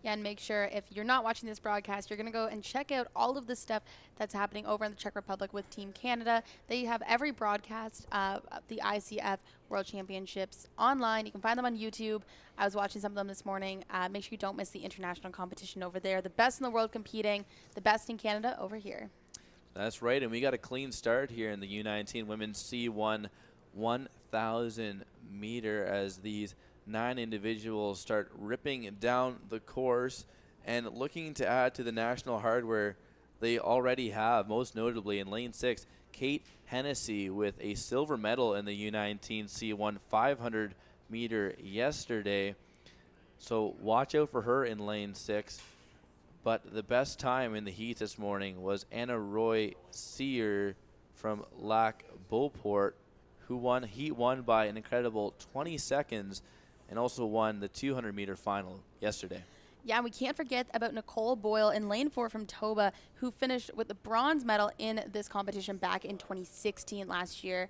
Yeah, and make sure if you're not watching this broadcast, you're going to go and check out all of the stuff that's happening over in the Czech Republic with Team Canada. They have every broadcast of the ICF World Championships online. You can find them on YouTube. I was watching some of them this morning. Make sure you don't miss the international competition over there. The best in the world competing, the best in Canada over here. That's right, and we got a clean start here in the U19 Women's C1 1,000 meter as these 9 individuals start ripping down the course and looking to add to the national hardware they already have, most notably in lane 6, Kate Hennessy with a silver medal in the U19 C1 500 meter yesterday. So watch out for her in lane 6. But the best time in the heat this morning was Anna Roy Sear from Lac Beauport, who won Heat 1 by an incredible 20 seconds and also won the 200-meter final yesterday. Yeah, and we can't forget about Nicole Boyle in lane 4 from Toba, who finished with the bronze medal in this competition back in 2016 last year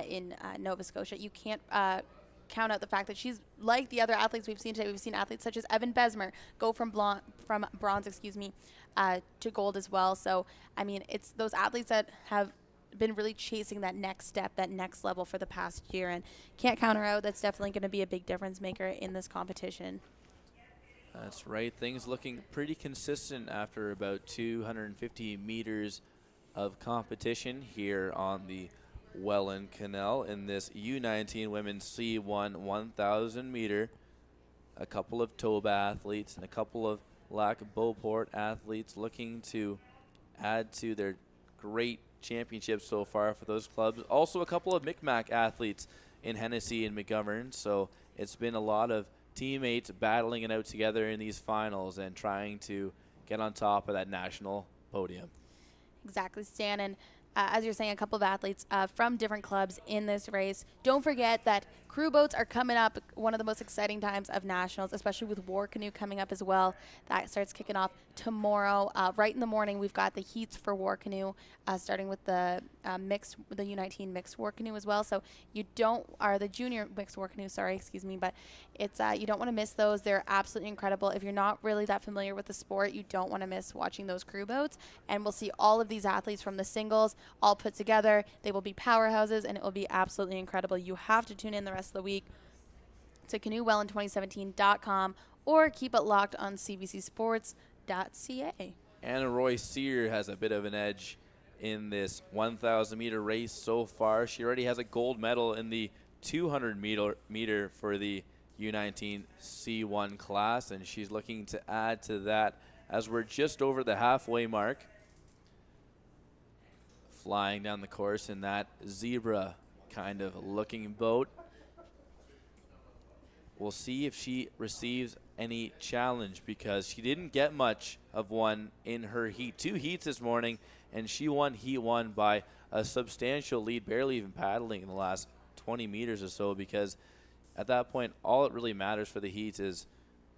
in Nova Scotia. You can't count out the fact that she's like the other athletes we've seen today. We've seen athletes such as Evan Besmer go from bronze, to gold as well. So, I mean, it's those athletes that have been really chasing that next step, that next level for the past year, and can't counter out. That's definitely going to be a big difference maker in this competition. That's right. Things looking pretty consistent after about 250 meters of competition here on the Welland Canal in this U19 Women's C1 1,000 meter. A couple of Toba athletes and a couple of Lac Beauport athletes looking to add to their great championships so far for those clubs. Also a couple of Micmac athletes in Hennessy and McGovern. So it's been a lot of teammates battling it out together in these finals and trying to get on top of that national podium. Exactly, Stan. And as you're saying, a couple of athletes from different clubs in this race. Don't forget that crew boats are coming up, one of the most exciting times of nationals, especially with War Canoe coming up as well. That starts kicking off tomorrow. Right in the morning, we've got the heats for War Canoe, starting with the the U19 mixed War Canoe as well. So the junior mixed War Canoe, but it's you don't want to miss those. They're absolutely incredible. If you're not really that familiar with the sport, you don't want to miss watching those crew boats. And we'll see all of these athletes from the singles all put together. They will be powerhouses, and it will be absolutely incredible. You have to tune in the rest of the week to canoewelland2017.com or keep it locked on cbcsports.ca. Anna Roy Sear has a bit of an edge in this 1,000 meter race so far. She already has a gold medal in the 200 meter for the U19 C1 class, and she's looking to add to that as we're just over the halfway mark. Flying down the course in that zebra kind of looking boat. We'll see if she receives any challenge because she didn't get much of one in her heat. 2 heats this morning, and she won Heat 1 by a substantial lead, barely even paddling in the last 20 meters or so, because at that point, all it really matters for the heats is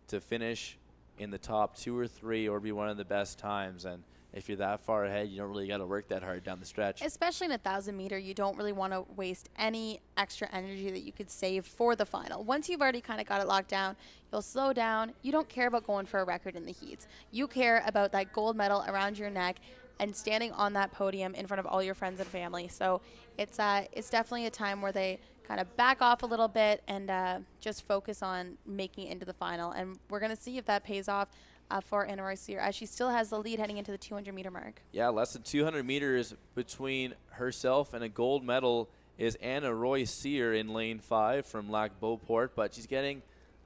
to finish in the top 2 or 3 or be one of the best times. And if you're that far ahead, you don't really got to work that hard down the stretch. Especially in a 1,000 meter, you don't really want to waste any extra energy that you could save for the final. Once you've already kind of got it locked down, you'll slow down. You don't care about going for a record in the heats. You care about that gold medal around your neck and standing on that podium in front of all your friends and family. So it's definitely a time where they kind of back off a little bit and just focus on making it into the final. And we're going to see if that pays off for Anna Roy Sear, as she still has the lead heading into the 200-meter mark. Yeah, less than 200 meters between herself and a gold medal is Anna Roy Sear in lane 5 from Lac Beauport, but she's getting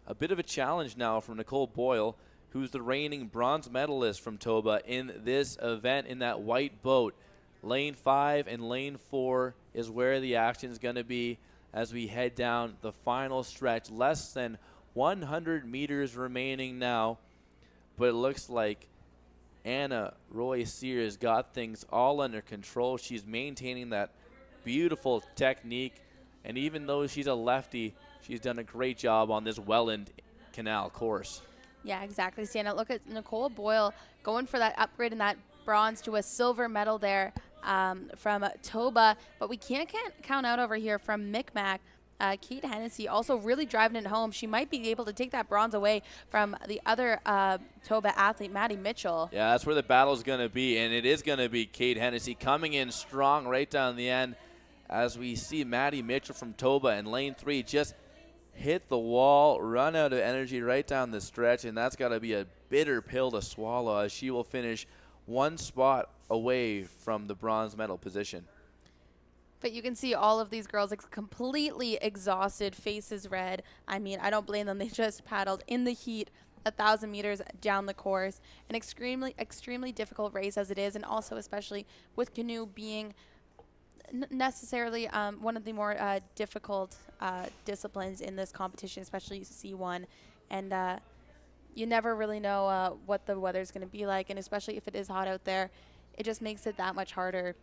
a bit of a challenge now from Nicole Boyle, who's the reigning bronze medalist from Toba in this event in that white boat. Lane 5 and lane 4 is where the action is going to be as we head down the final stretch. Less than 100 meters remaining now. But it looks like Anna Roy Sear has got things all under control. She's maintaining that beautiful technique. And even though she's a lefty, she's done a great job on this Welland Canal course. Yeah, exactly, Stan. Look at Nicole Boyle going for that upgrade in that bronze to a silver medal there from Toba. But we can't count out over here from Micmac. Kate Hennessy also really driving it home. She might be able to take that bronze away from the other Toba athlete, Maddie Mitchell. Yeah, that's where the battle's going to be, and it is going to be Kate Hennessy coming in strong right down the end as we see Maddie Mitchell from Toba in lane 3 just hit the wall, run out of energy right down the stretch, and that's got to be a bitter pill to swallow as she will finish one spot away from the bronze medal position. But you can see all of these girls completely exhausted, faces red. I mean, I don't blame them. They just paddled in the heat 1,000 meters down the course. An extremely difficult race as it is, and also especially with canoe being necessarily one of the more difficult disciplines in this competition, especially C1. And you never really know what the weather's going to be like, and especially if it is hot out there, it just makes it that much harder.